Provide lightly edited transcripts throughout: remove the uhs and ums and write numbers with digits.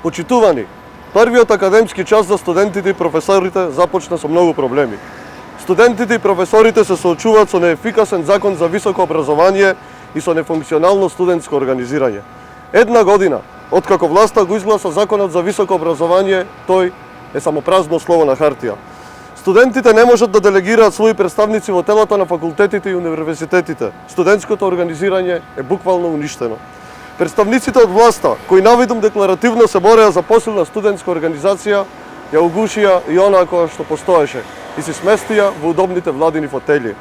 Почитувани, првиот академски час за студентите и професорите започна со многу проблеми. Студентите и професорите се соочуваат со неефикасен закон за високо образование и со нефункционално студентско организирање. Една година, откако власта го изгласа законот за високо образование, тој е само празно слово на хартија. Студентите не можат да делегираат своји представници во телата на факултетите и универзитетите. Студентското организирање е буквално уништено. Представниците од власта, кои навидум декларативно се бореа за посилна студентска организација, ја угушија и онаа која што постоеше и се сместија во удобните владини фотели.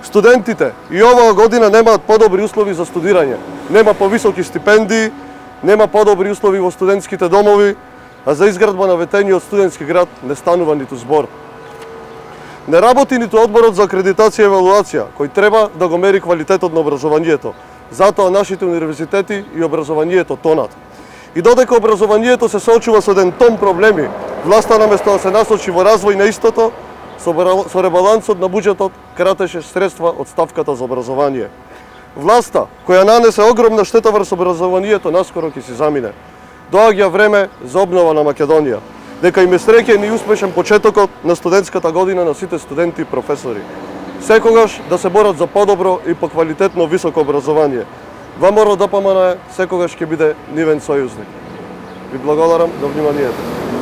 Студентите и оваа година немаат подобри услови за студирање. Нема повисоки стипендии, нема подобри услови во студентските домови, а за изградба на ветениот студентски град не станува ниту збор. Не работи ниту одборот за акредитација и евалуација, кој треба да го мери квалитетот на образованието. Затоа нашите универзитети и образованието тонат. И додека образованието се соочува со еден том проблеми, власта наместо да се насочи во развој на истото, со ребалансот на буџетот кратеше средства од ставката за образование. Власта, која нанесе огромна штета врз образованието, наскоро ќе си замине. Доаѓа време за обнова на Македонија. Дека им е среќен и успешен почетокот на студентската година на сите студенти и професори. Секогаш да се борат за подобро и поквалитетно високо образование. ВМРО ДПМН секогаш ќе биде нивен сојузник. Ви благодарам за вниманието.